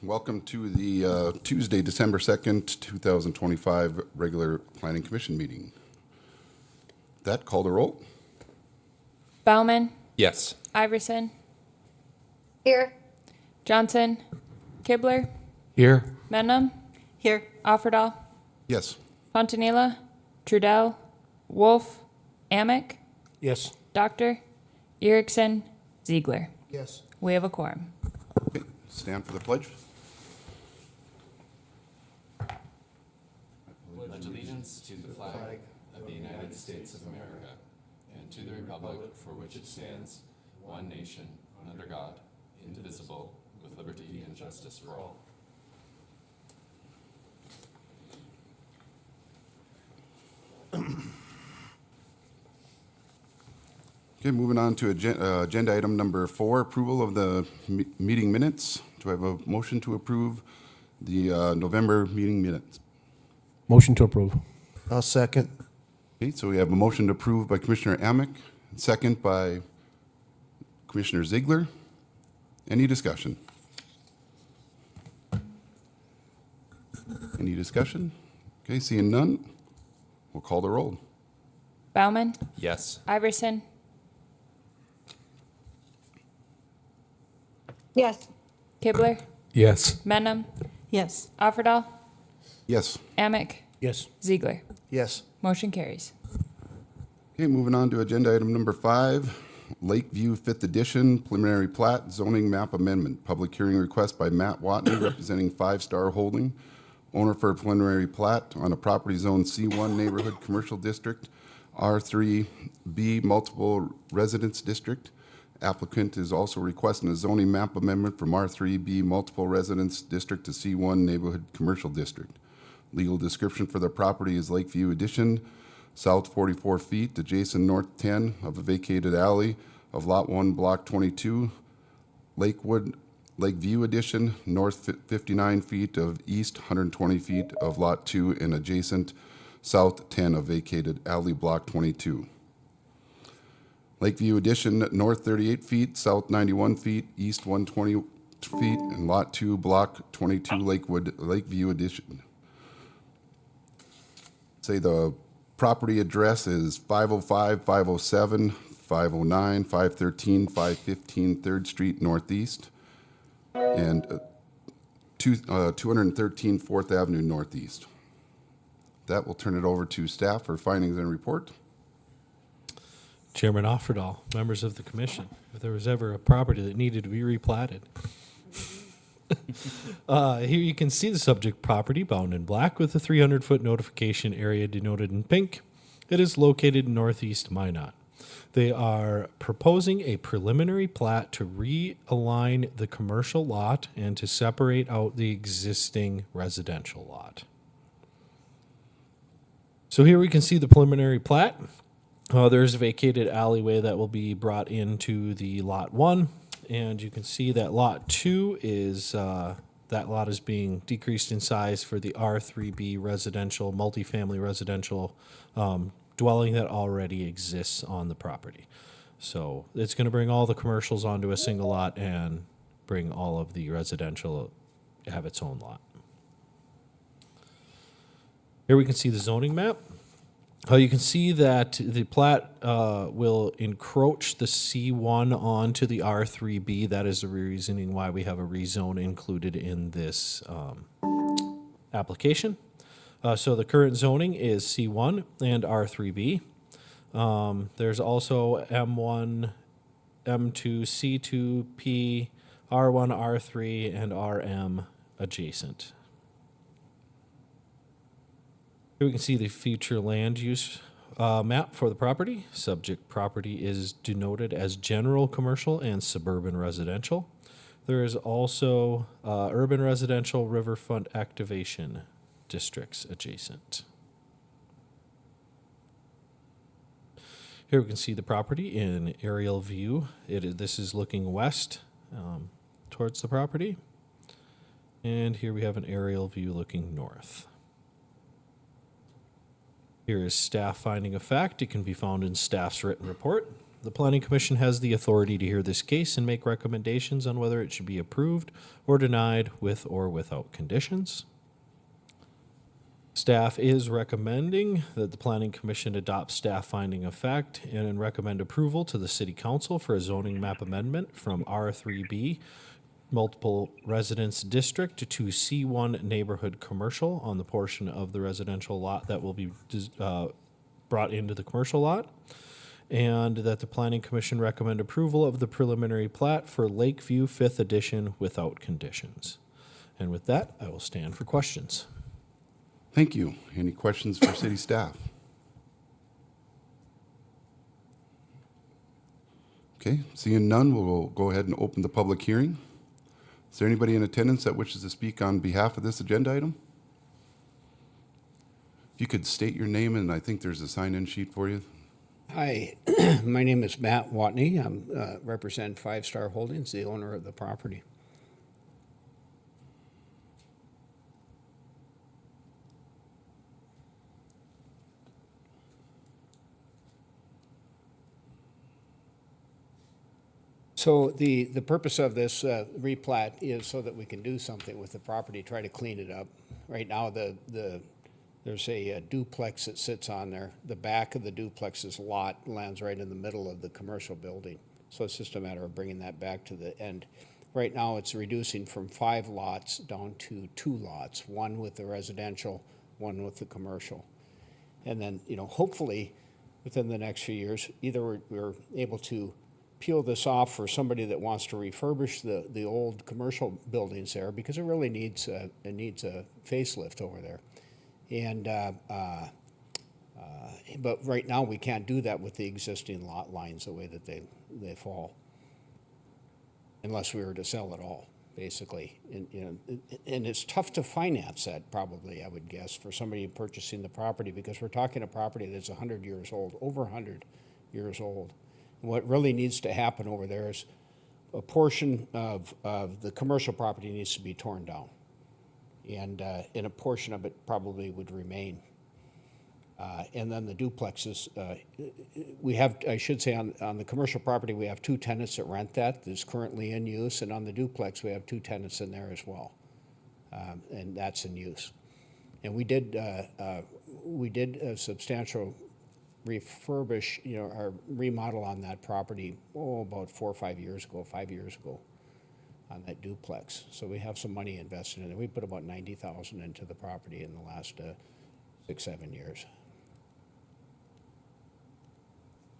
Welcome to the Tuesday, December 2nd, 2025 regular Planning Commission meeting. That call the roll. Bauman, Yes. Iverson, Here. Johnson, Kibler, Here. Menham, Here. Offerdahl, Yes. Fontanilla, Trudell, Wolf, Amick, Yes. Doctor, Erickson, Ziegler. Yes. We have a quorum. Okay, stand for the pledge. Pledge allegiance to the flag of the United States of America and to the republic for which it stands, one nation, under God, indivisible, with liberty and justice for all. Okay, moving on to agenda item number 4, approval of the meeting minutes. Do I have a motion to approve the November meeting minutes? Motion to approve. I'll second. Okay, so we have a motion to approve by Commissioner Amick, second by Commissioner Ziegler. Any discussion? Any discussion? Okay, seeing none, we'll call the roll. Bauman, Yes. Iverson, Yes. Kibler, Yes. Menham, Yes. Offerdahl, Yes. Amick, Yes. Ziegler. Yes. Motion carries. Okay, moving on to agenda item number 5, Lakeview 5th Edition, preliminary plat, zoning map amendment. Public hearing request by Matt Watney, representing 5 Star Holding, owner for a preliminary plat on a property zone C1 Neighborhood Commercial District, R3B Multiple Residence District. Applicant is also requesting a zoning map amendment from R3B Multiple Residence District to C1 Neighborhood Commercial District. Legal description for the property is Lakeview Edition, south 44 feet, adjacent north 10 of a vacated alley of Lot 1, Block 22. Lakeview Edition, north 59 feet of east 120 feet of Lot 2 and adjacent south 10 of vacated alley Block 22. Lakeview Edition, north 38 feet, south 91 feet, east 120 feet, and Lot 2, Block 22, Lakeview Edition. Say the property address is 505, 507, 509, 513, 515 3rd Street Northeast, and 213 4th Avenue Northeast. That will turn it over to staff for findings and report. Chairman Offerdahl, members of the commission, if there was ever a property that needed to be replatted. Here you can see the subject property bound in black with a 300-foot notification area denoted in pink. It is located in northeast Minot. They are proposing a preliminary plat to realign the commercial lot and to separate out the existing residential lot. So here we can see the preliminary plat. There's a vacated alleyway that will be brought into the Lot 1, and you can see that Lot 2 is, that lot is being decreased in size for the R3B residential, multifamily residential dwelling that already exists on the property. So it's going to bring all the commercials onto a single lot and bring all of the residential have its own lot. Here we can see the zoning map. You can see that the plat will encroach the C1 onto the R3B. That is the reasoning why we have a rezone included in this application. So the current zoning is C1 and R3B. There's also M1, M2, C2, P, R1, R3, and RM adjacent. Here we can see the future land use map for the property. Subject property is denoted as general commercial and suburban residential. There is also urban residential riverfront activation districts adjacent. Here we can see the property in aerial view. This is looking west towards the property. And here we have an aerial view looking north. Here is staff finding of fact. It can be found in staff's written report. The Planning Commission has the authority to hear this case and make recommendations on whether it should be approved or denied with or without conditions. Staff is recommending that the Planning Commission adopt staff finding of fact and recommend approval to the City Council for a zoning map amendment from R3B Multiple Residence District to C1 Neighborhood Commercial on the portion of the residential lot that will be brought into the commercial lot, and that the Planning Commission recommend approval of the preliminary plat for Lakeview 5th Edition without conditions. And with that, I will stand for questions. Thank you. Any questions for city staff? Okay, seeing none, we'll go ahead and open the public hearing. Is there anybody in attendance that wishes to speak on behalf of this agenda item? If you could state your name, and I think there's a sign-in sheet for you. Hi, my name is Matt Watney. I represent Five Star Holdings, the owner of the property. So the purpose of this replat is so that we can do something with the property, try to clean it up. Right now, there's a duplex that sits on there. The back of the duplex's lot lands right in the middle of the commercial building. So it's just a matter of bringing that back to the end. Right now, it's reducing from 5 lots down to 2 lots, one with the residential, one with the commercial. And then, hopefully, within the next few years, either we're able to peel this off for somebody that wants to refurbish the old commercial buildings there, because it really needs a facelift over there. And but right now we can't do that with the existing lot lines the way that they fall, unless we were to sell it all, basically. And it's tough to finance that, probably, I would guess, for somebody purchasing the property, because we're talking a property that's 100 years old, over 100 years old. And what really needs to happen over there is a portion of the commercial property needs to be torn down. And a portion of it probably would remain. And then the duplexes, we have, I should say, on the commercial property, we have 2 tenants that rent that's currently in use, and on the duplex, we have 2 tenants in there as well, and that's in use. And we did a substantial refurbish, our remodel on that property, about 4 or 5 years ago, 5 years ago, on that duplex. So we have some money invested in it. We put about $90,000 into the property in the last 6-7 years.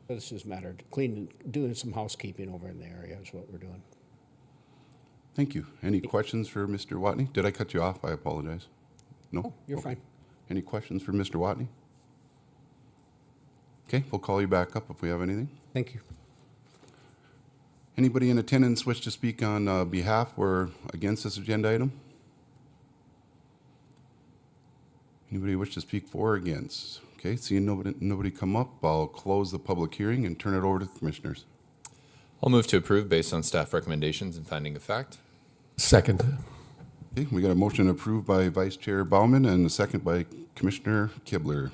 So this is a matter of doing some housekeeping over in the area is what we're doing. Thank you. Any questions for Mr. Watney? Did I cut you off? I apologize. No? Oh, you're fine. Any questions for Mr. Watney? Okay, we'll call you back up if we have anything. Thank you. Anybody in attendance wish to speak on behalf or against this agenda item? Anybody wish to speak for or against? Okay, seeing nobody come up, I'll close the public hearing and turn it over to the commissioners. I'll move to approve based on staff recommendations and finding of fact. Second. Okay, we got a motion approved by Vice Chair Bauman and a second by Commissioner Kibler.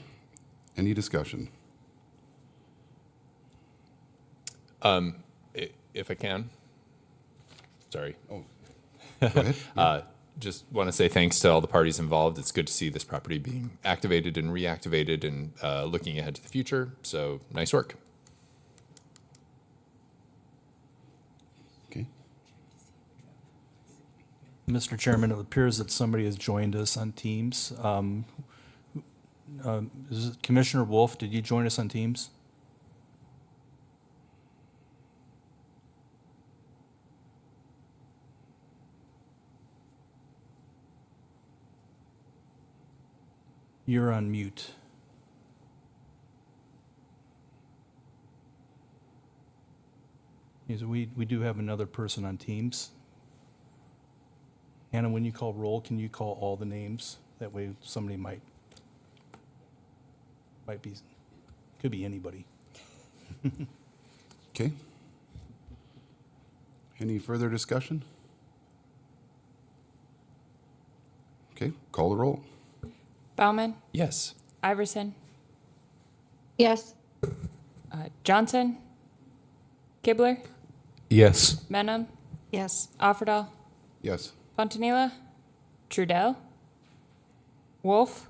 Any discussion? If I can. Sorry. Oh, go ahead. Just want to say thanks to all the parties involved. It's good to see this property being activated and reactivated and looking ahead to the future. So nice work. Okay. Mr. Chairman, it appears that somebody has joined us on Teams. Is it Commissioner Wolf, did you join us on Teams? You're on mute. Yes, we do have another person on Teams. Hannah, when you call roll, can you call all the names? That way somebody might be, could be anybody. Okay. Any further discussion? Okay, call the roll. Bauman, Yes. Iverson, Yes. Johnson, Kibler, Yes. Benham, Yes. Offerdahl, Yes. Fontanilla, Trudell, Wolf,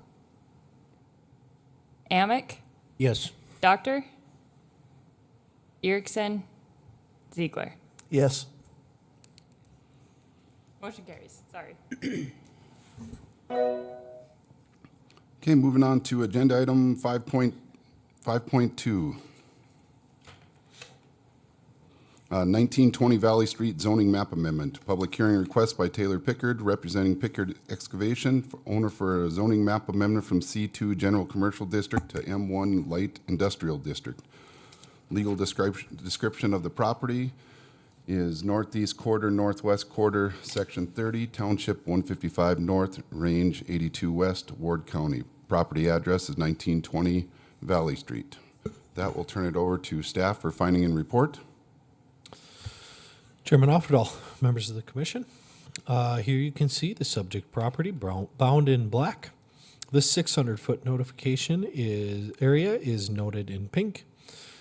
Amick, Yes. Doctor, Erickson, Ziegler. Yes. Motion carries. Sorry. Okay, moving on to agenda item 5.2. 1920 Valley Street zoning map amendment. Public hearing request by Taylor Pickard, representing Pickard Excavation, owner for a zoning map amendment from C2 General Commercial District to M1 Light Industrial District. Legal description of the property is northeast quarter, northwest quarter, section 30, township 155 north, range 82 west, Ward County. Property address is 1920 Valley Street. That will turn it over to staff for finding and report. Chairman Offerdahl, members of the commission, here you can see the subject property bound in black. This 600-foot notification area is noted in pink.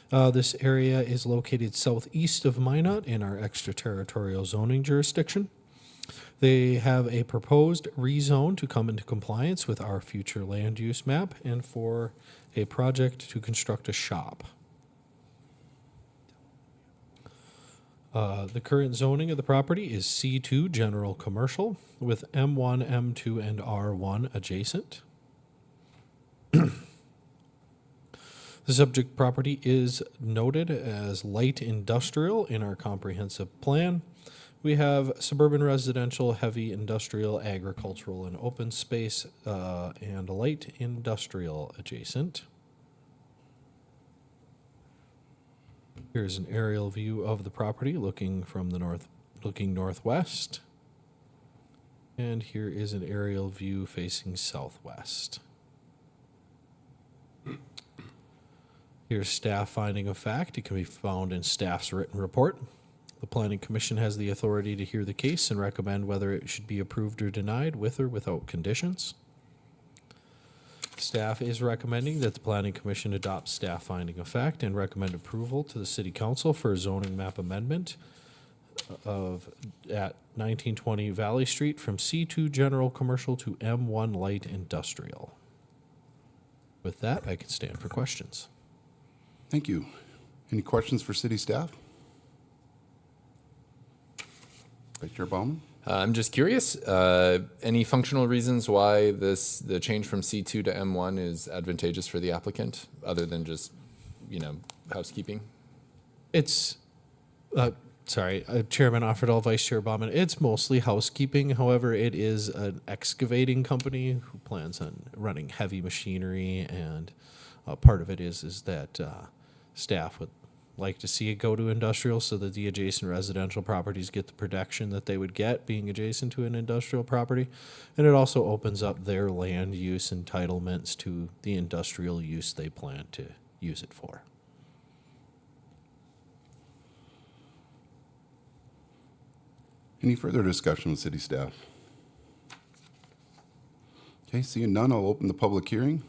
This area is located southeast of Minot in our extraterritorial zoning jurisdiction. They have a proposed rezone to come into compliance with our future land use map and for a project to construct a shop. The current zoning of the property is C2 General Commercial with M1, M2, and R1 adjacent. The subject property is noted as light industrial in our comprehensive plan. We have suburban residential, heavy industrial, agricultural, and open space, and light industrial adjacent. Here's an aerial view of the property looking northwest. And here is an aerial view facing southwest. Here's staff finding of fact. It can be found in staff's written report. The Planning Commission has the authority to hear the case and recommend whether it should be approved or denied with or without conditions. Staff is recommending that the Planning Commission adopt staff finding of fact and recommend approval to the City Council for a zoning map amendment at 1920 Valley Street from C2 General Commercial to M1 Light Industrial. With that, I can stand for questions. Thank you. Any questions for city staff? Vice Chair Bauman? I'm just curious, any functional reasons why the change from C2 to M1 is advantageous for the applicant, other than just, housekeeping? It's, Chairman Offerdahl, Vice Chair Bauman, it's mostly housekeeping. However, it is an excavating company who plans on running heavy machinery, and part of it is that staff would like to see it go to industrial so that the adjacent residential properties get the protection that they would get being adjacent to an industrial property. And it also opens up their land use entitlements to the industrial use they plan to use it for. Any further discussion with city staff? Okay, seeing none, I'll open the public hearing.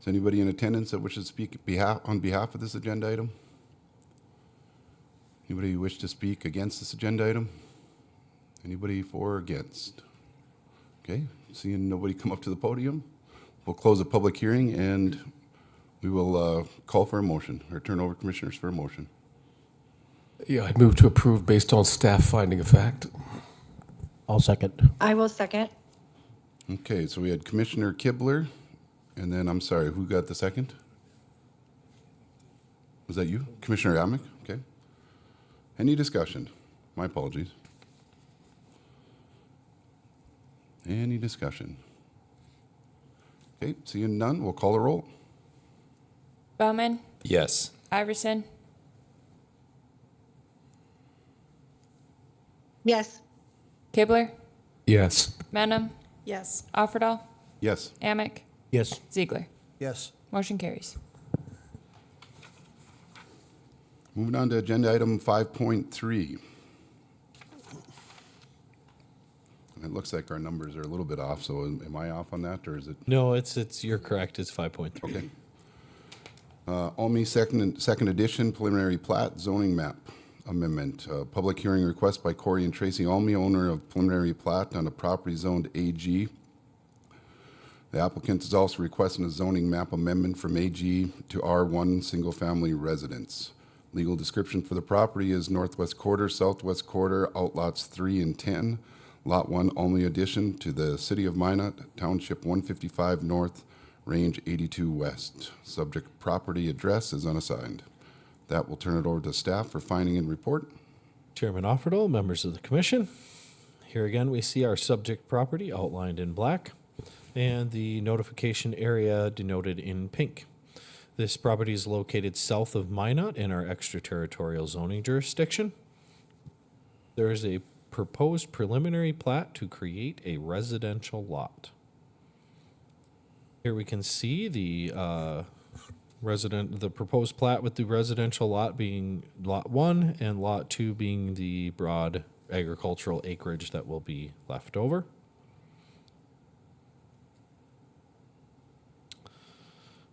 Is anybody in attendance that wishes to speak on behalf of this agenda item? Anybody wish to speak against this agenda item? Anybody for or against? Okay, seeing nobody come up to the podium, we'll close the public hearing and we will call for a motion, or turn over commissioners for a motion. Yeah, I'd move to approve based on staff finding of fact. I'll second. I will second. Okay, so we had Commissioner Kibler, and then, I'm sorry, who got the second? Was that you? Commissioner Amick? Okay. Any discussion? My apologies. Any discussion? Okay, seeing none, we'll call a roll. Bowman, Yes. Iverson, Yes. Kibler, Yes. Benham, Yes. Offerdahl, Yes. Amick, Yes. Ziegler. Yes. Motion carries. Moving on to agenda item 5.3. And it looks like our numbers are a little bit off, so am I off on that, or is it? No, it's you're correct. It's 5.3. Okay. Almy second edition preliminary plat zoning map amendment. Public hearing request by Corey and Tracy Almy, owner of preliminary plat on a property zoned AG. The applicant is also requesting a zoning map amendment from AG to R1 single-family residence. Legal description for the property is northwest quarter, southwest quarter, outlots 3 and 10. Lot 1 only addition to the City of Minot, Township 155 North, Range 82 West. Subject property address is unassigned. That will turn it over to staff for finding and report. Chairman Offerdahl, members of the commission. Here again, we see our subject property outlined in black and the notification area denoted in pink. This property is located south of Minot in our extraterritorial zoning jurisdiction. There is a proposed preliminary plat to create a residential lot. Here we can see the proposed plat with the residential lot being lot 1 and lot 2 being the broad agricultural acreage that will be left over.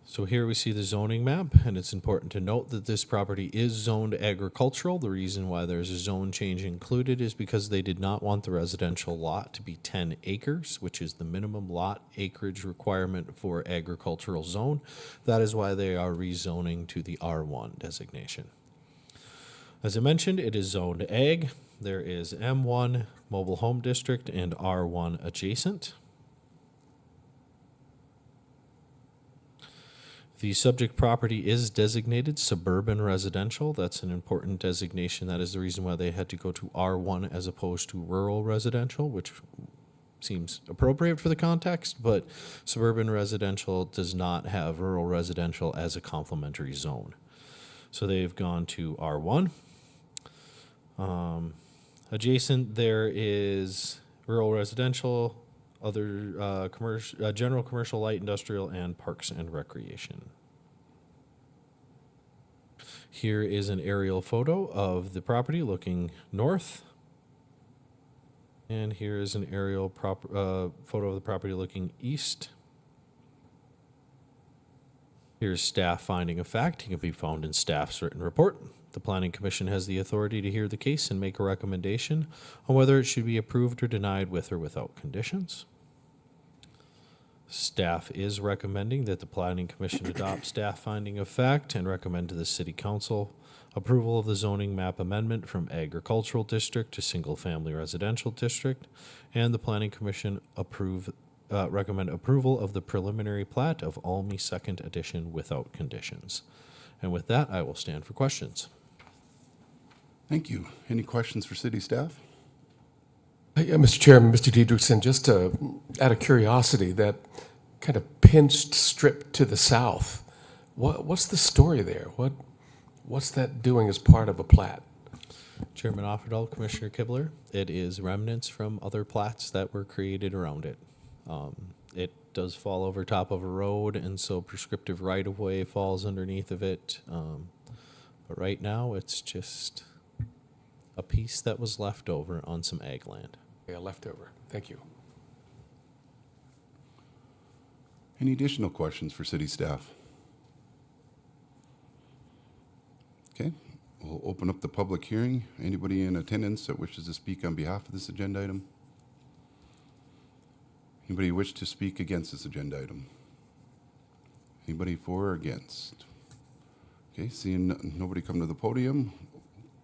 So here we see the zoning map, and it's important to note that this property is zoned agricultural. The reason why there's a zone change included is because they did not want the residential lot to be 10 acres, which is the minimum lot acreage requirement for agricultural zone. That is why they are rezoning to the R1 designation. As I mentioned, it is zoned ag. There is M1 mobile home district and R1 adjacent. The subject property is designated suburban residential. That's an important designation. That is the reason why they had to go to R1 as opposed to rural residential, which seems appropriate for the context, but suburban residential does not have rural residential as a complementary zone. So they've gone to R1. Adjacent there is rural residential, other general commercial, light industrial, and parks and recreation. Here is an aerial photo of the property looking north. And here is an aerial photo of the property looking east. Here's staff finding of fact. It can be found in staff's written report. The Planning Commission has the authority to hear the case and make a recommendation on whether it should be approved or denied with or without conditions. Staff is recommending that the Planning Commission adopt staff finding of fact and recommend to the City Council approval of the zoning map amendment from agricultural district to single-family residential district, and the Planning Commission recommend approval of the preliminary plat of Almy Second Edition without conditions. And with that, I will stand for questions. Thank you. Any questions for city staff? Yeah, Mr. Chairman, Mr. Diedrichsen, just out of curiosity, that kind of pinched strip to the south, what's the story there? What's that doing as part of a plat? Chairman Offerdahl, Commissioner Kibler, it is remnants from other plats that were created around it. It does fall over top of a road, and so prescriptive right-of-way falls underneath of it. But right now, it's just a piece that was left over on some ag land. Yeah, leftover. Thank you. Any additional questions for city staff? Okay, we'll open up the public hearing. Anybody in attendance that wishes to speak on behalf of this agenda item? Anybody wish to speak against this agenda item? Anybody for or against? Okay, seeing nobody come to the podium,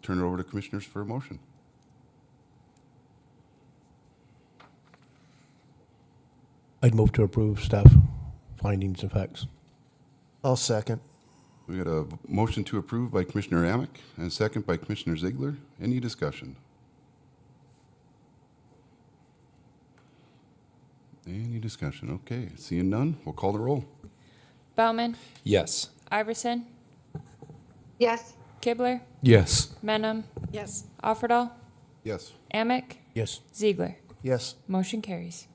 turn it over to commissioners for a motion. I'd move to approve staff findings and facts. I'll second. We got a motion to approve by Commissioner Amick and a second by Commissioner Ziegler. Any discussion? Any discussion? Okay, seeing none, we'll call the roll. Bauman, Yes. Iverson, Yes. Kibler, Yes. Menum, Yes. Offerdahl, Yes. Amick, Yes. Ziegler. Yes. Motion carries.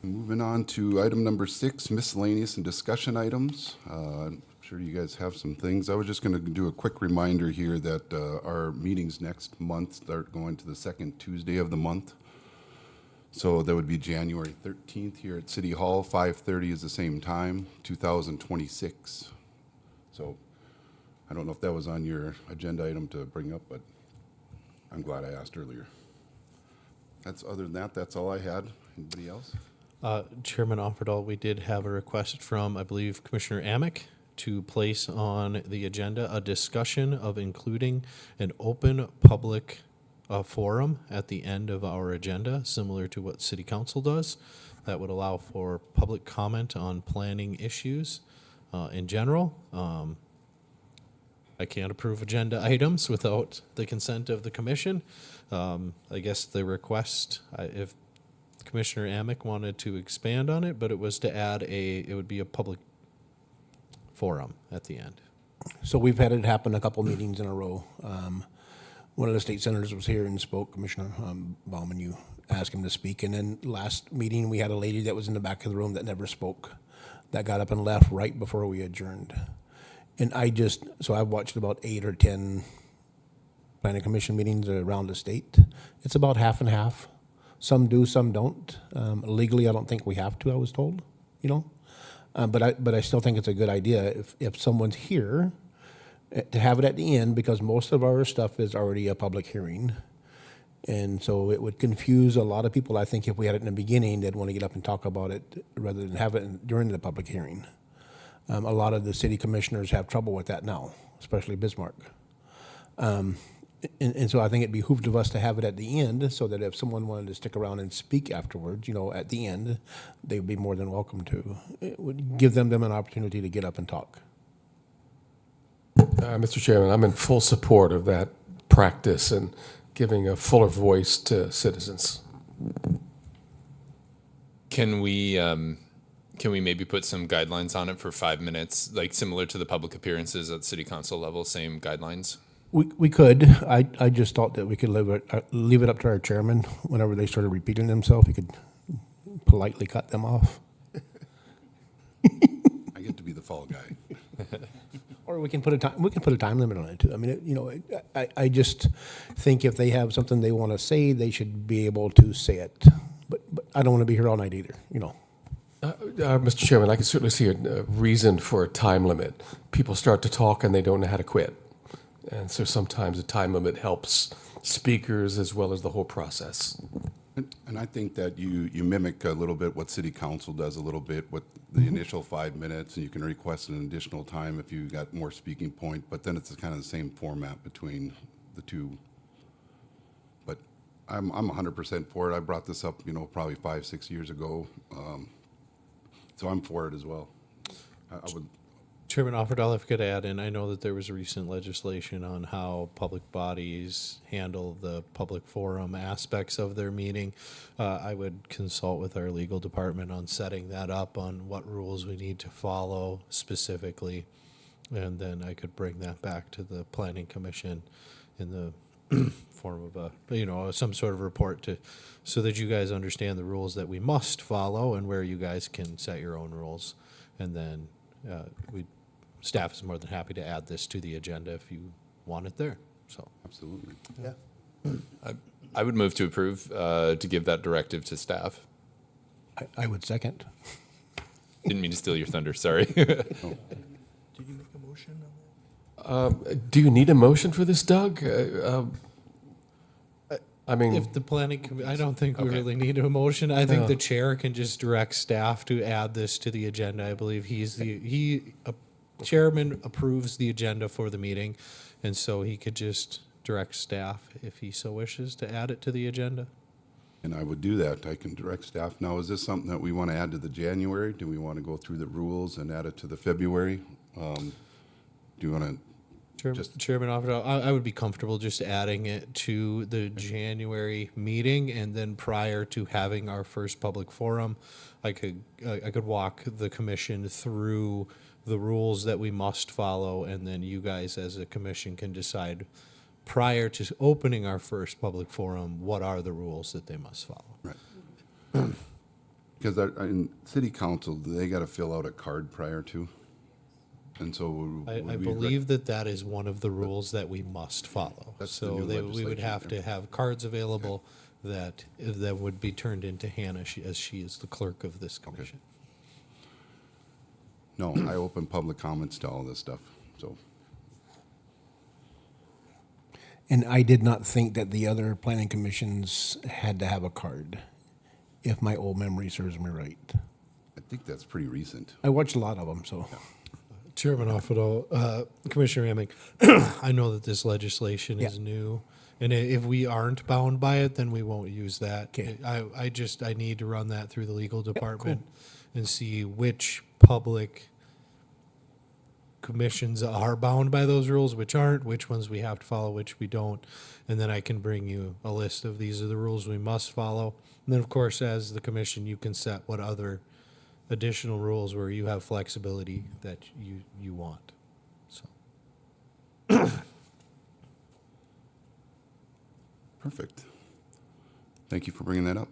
Moving on to item number 6, miscellaneous and discussion items. I'm sure you guys have some things. I was just going to do a quick reminder here that our meetings next month start going to the second Tuesday of the month. So that would be January 13th here at City Hall, 5:30 is the same time, 2026. So I don't know if that was on your agenda item to bring up, but I'm glad I asked earlier. Other than that, that's all I had. Anybody else? Chairman Offerdahl, we did have a request from, I believe, Commissioner Amick to place on the agenda a discussion of including an open public forum at the end of our agenda, similar to what City Council does. That would allow for public comment on planning issues in general. I can't approve agenda items without the consent of the commission. I guess the request, if Commissioner Amick wanted to expand on it, but it was to add it would be a public forum at the end. So we've had it happen a couple meetings in a row. One of the state senators was here and spoke, Commissioner Bauman, you asked him to speak. And then last meeting, we had a lady that was in the back of the room that never spoke, that got up and left right before we adjourned. And so I've watched about 8 or 10 planning commission meetings around the state. It's about half and half. Some do, some don't. Legally, I don't think we have to, I was told, you know. But I still think it's a good idea if someone's here to have it at the end, because most of our stuff is already a public hearing. And so it would confuse a lot of people. I think if we had it in the beginning, they'd want to get up and talk about it rather than have it during the public hearing. A lot of the city commissioners have trouble with that now, especially Bismarck. And so I think it behooved of us to have it at the end, so that if someone wanted to stick around and speak afterwards, you know, at the end, they would be more than welcome to. It would give them an opportunity to get up and talk. Mr. Chairman, I'm in full support of that practice and giving a fuller voice to citizens. Can we maybe put some guidelines on it for 5 minutes, like similar to the public appearances at city council level, same guidelines? We could. I just thought that we could leave it up to our chairman. Whenever they started repeating themselves, he could politely cut them off. I get to be the fall guy. Or we can put a time limit on it too. I mean, I just think if they have something they want to say, they should be able to say it. But I don't want to be here all night either, you know. Mr. Chairman, I can certainly see a reason for a time limit. People start to talk and they don't know how to quit. And so sometimes a time limit helps speakers as well as the whole process. And I think that you mimic a little bit what city council does a little bit with the initial 5 minutes, and you can request an additional time if you got more speaking point, but then it's kind of the same format between the two. But I'm 100% for it. I brought this up, you know, probably 5-6 years ago. So I'm for it as well. I would. Chairman Offerdahl, if I could add in, I know that there was recent legislation on how public bodies handle the public forum aspects of their meeting. I would consult with our legal department on setting that up, on what rules we need to follow specifically. And then I could bring that back to the planning commission in the form of some sort of report so that you guys understand the rules that we must follow and where you guys can set your own rules. And then staff is more than happy to add this to the agenda if you want it there. So Absolutely. Yeah. I would move to approve to give that directive to staff. I would second. Didn't mean to steal your thunder, sorry. Did you make a motion on that? Do you need a motion for this, Doug? I mean, if the planning, I don't think we Okay. really need a motion. I think No. the chair can just direct staff to add this to the agenda. I believe chairman approves the agenda for the meeting, and so he could just direct staff, if he so wishes, to add it to the agenda. And I would do that. I can direct staff. Now, is this something that we want to add to the January? Do we want to go through the rules and add it to the February? Do you want to? Chairman Offerdahl, I would be comfortable just adding it to the January meeting, and then prior to having our first public forum, I could walk the commission through the rules that we must follow, and then you guys as a commission can decide prior to opening our first public forum, what are the rules that they must follow. Right. Because in city council, they got to fill out a card prior to. And so I believe that is one of the rules that we must follow. That's the So new we would legislation, have yeah. to have cards available that would be turned into Hannah, as she is the clerk of this commission. No, I open public comments to all this stuff, so. And I did not think that the other planning commissions had to have a card, if my old memory serves me right. I think that's pretty recent. I watched a lot of them, so. Chairman Offadall, Commissioner Hamming, I know that this legislation is Yeah. new, and if we aren't bound by it, then we won't use that. Okay. I need to run that through the legal department and see which public commissions are bound by those rules, which aren't, which ones we have to follow, which we don't, and then I can bring you a list of these are the rules we must follow. And then, of course, as the commission, you can set what other additional rules where you have flexibility that you want. So Perfect. Thank you for bringing that up.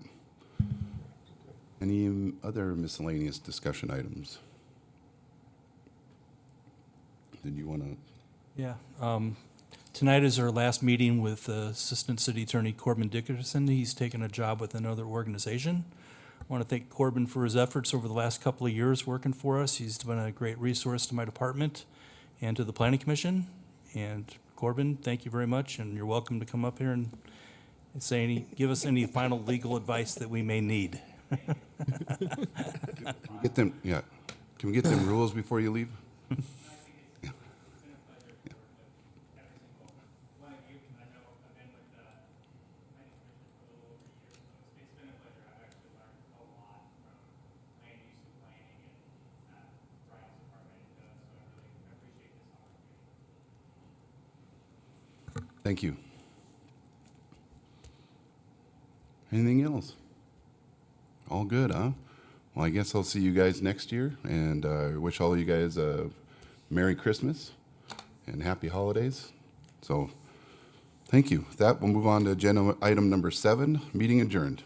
Any other miscellaneous discussion items? Did you want to? Yeah. Tonight is our last meeting with Assistant City Attorney Corbin Dickerson. He's taken a job with another organization. I want to thank Corbin for his efforts over the last couple of years working for us. He's been a great resource to my department and to the Planning Commission. And Corbin, thank you very much, and you're welcome to come up here and give us any final legal advice that we may need. Get them, yeah. Can we get them rules before you leave? Thank you. Anything else? All good, huh? Well, I guess I'll see you guys next year, and I wish all of you guys a Merry Christmas and Happy Holidays. So, thank you. With that, we'll move on to agenda item number 7, meeting adjourned.